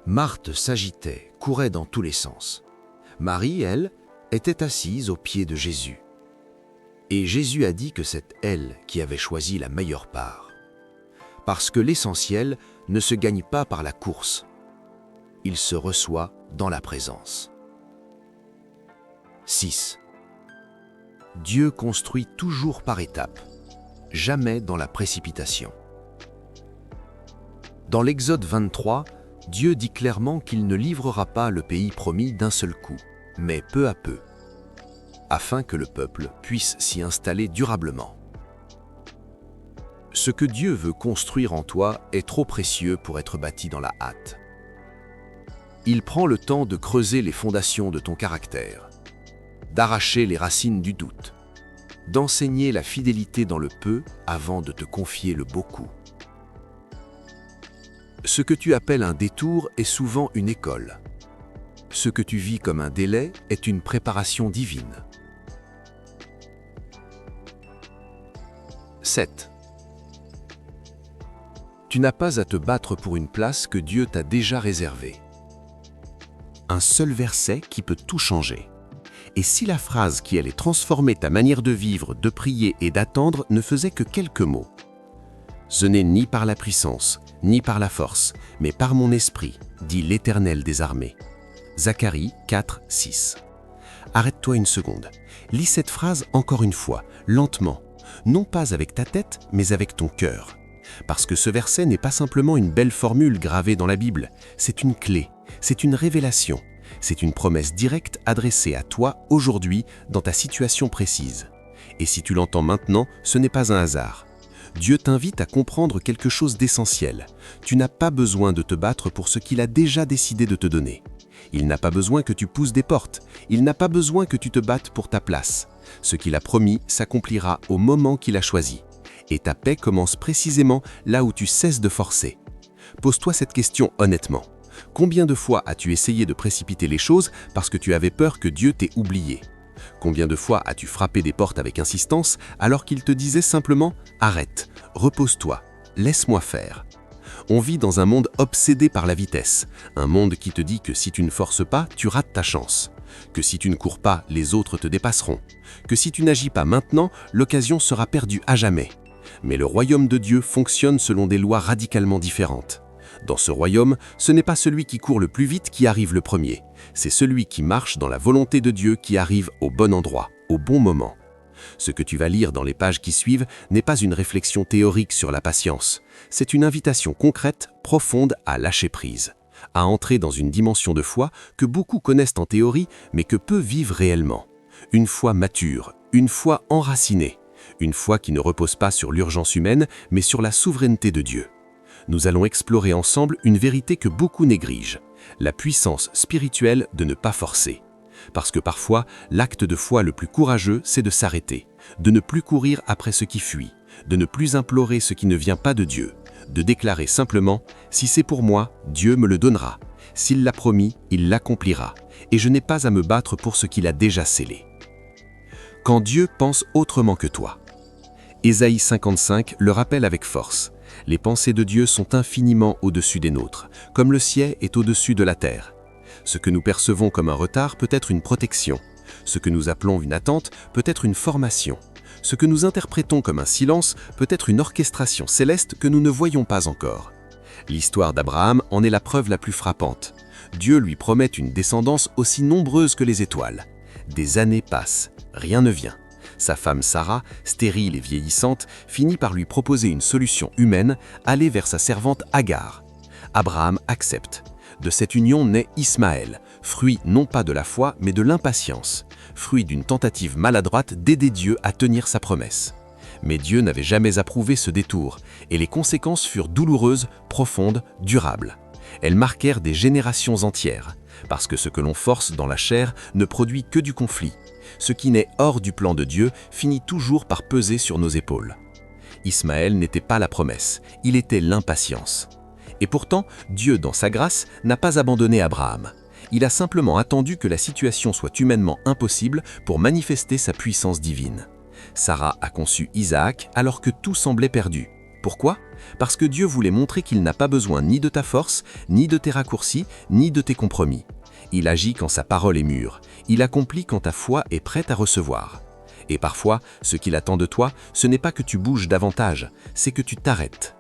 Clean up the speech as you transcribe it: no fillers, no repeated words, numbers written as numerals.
Marthe s'agitait, courait dans tous les sens. Marie, elle, était assise aux pieds de Jésus. Et Jésus a dit que c'est elle qui avait choisi la meilleure part. Parce que l'essentiel ne se gagne pas par la course. Il se reçoit dans la présence. 6. Dieu construit toujours par étapes, jamais dans la précipitation. Dans l'Exode 23, Dieu dit clairement qu'il ne livrera pas le pays promis d'un seul coup, mais peu à peu, afin que le peuple puisse s'y installer durablement. Ce que Dieu veut construire en toi est trop précieux pour être bâti dans la hâte. Il prend le temps de creuser les fondations de ton caractère, d'arracher les racines du doute, d'enseigner la fidélité dans le peu avant de te confier le beaucoup. Ce que tu appelles un détour est souvent une école. Ce que tu vis comme un délai est une préparation divine. 7. Tu n'as pas à te battre pour une place que Dieu t'a déjà réservée. Un seul verset qui peut tout changer. Et si la phrase qui allait transformer ta manière de vivre, de prier et d'attendre ne faisait que quelques mots. Ce n'est ni par la puissance, ni par la force, mais par mon esprit, dit l'Éternel des armées. Zacharie 4, 6. Arrête-toi une seconde. Lis cette phrase encore une fois, lentement, non pas avec ta tête, mais avec ton cœur. Parce que ce verset n'est pas simplement une belle formule gravée dans la Bible, c'est une clé, c'est une révélation, c'est une promesse directe adressée à toi aujourd'hui dans ta situation précise. Et si tu l'entends maintenant, ce n'est pas un hasard. Dieu t'invite à comprendre quelque chose d'essentiel. Tu n'as pas besoin de te battre pour ce qu'il a déjà décidé de te donner. Il n'a pas besoin que tu pousses des portes. Il n'a pas besoin que tu te battes pour ta place. Ce qu'il a promis s'accomplira au moment qu'il a choisi. Et ta paix commence précisément là où tu cesses de forcer. Pose-toi cette question honnêtement. Combien de fois as-tu essayé de précipiter les choses parce que tu avais peur que Dieu t'ait oublié ? Combien de fois as-tu frappé des portes avec insistance alors qu'il te disait simplement « Arrête, repose-toi, laisse-moi faire ». On vit dans un monde obsédé par la vitesse, un monde qui te dit que si tu ne forces pas, tu rates ta chance, que si tu ne cours pas, les autres te dépasseront, que si tu n'agis pas maintenant, l'occasion sera perdue à jamais. Mais le royaume de Dieu fonctionne selon des lois radicalement différentes. Dans ce royaume, ce n'est pas celui qui court le plus vite qui arrive le premier, c'est celui qui marche dans la volonté de Dieu qui arrive au bon endroit, au bon moment. Ce que tu vas lire dans les pages qui suivent n'est pas une réflexion théorique sur la patience, c'est une invitation concrète, profonde à lâcher prise, à entrer dans une dimension de foi que beaucoup connaissent en théorie mais que peu vivent réellement. Une foi mature, une foi enracinée, une foi qui ne repose pas sur l'urgence humaine mais sur la souveraineté de Dieu. Nous allons explorer ensemble une vérité que beaucoup négligent, la puissance spirituelle de ne pas forcer. Parce que parfois, l'acte de foi le plus courageux, c'est de s'arrêter, de ne plus courir après ce qui fuit, de ne plus implorer ce qui ne vient pas de Dieu, de déclarer simplement « Si c'est pour moi, Dieu me le donnera. S'il l'a promis, il l'accomplira. Et je n'ai pas à me battre pour ce qu'il a déjà scellé. » Quand Dieu pense autrement que toi. Ésaïe 55 le rappelle avec force. Les pensées de Dieu sont infiniment au-dessus des nôtres, comme le ciel est au-dessus de la terre. Ce que nous percevons comme un retard peut être une protection. Ce que nous appelons une attente peut être une formation. Ce que nous interprétons comme un silence peut être une orchestration céleste que nous ne voyons pas encore. L'histoire d'Abraham en est la preuve la plus frappante. Dieu lui promet une descendance aussi nombreuse que les étoiles. Des années passent, rien ne vient. Sa femme Sarah, stérile et vieillissante, finit par lui proposer une solution humaine, aller vers sa servante Agar. Abraham accepte. De cette union naît Ismaël, fruit non pas de la foi mais de l'impatience, fruit d'une tentative maladroite d'aider Dieu à tenir sa promesse. Mais Dieu n'avait jamais approuvé ce détour, et les conséquences furent douloureuses, profondes, durables. Elles marquèrent des générations entières, parce que ce que l'on force dans la chair ne produit que du conflit. Ce qui naît hors du plan de Dieu finit toujours par peser sur nos épaules. Ismaël n'était pas la promesse, il était l'impatience. Et pourtant, Dieu, dans sa grâce, n'a pas abandonné Abraham. Il a simplement attendu que la situation soit humainement impossible pour manifester sa puissance divine. Sarah a conçu Isaac alors que tout semblait perdu. Pourquoi? Parce que Dieu voulait montrer qu'il n'a pas besoin ni de ta force, ni de tes raccourcis, ni de tes compromis. Il agit quand sa parole est mûre. Il accomplit quand ta foi est prête à recevoir. Et parfois, ce qu'il attend de toi, ce n'est pas que tu bouges davantage, c'est que tu t'arrêtes.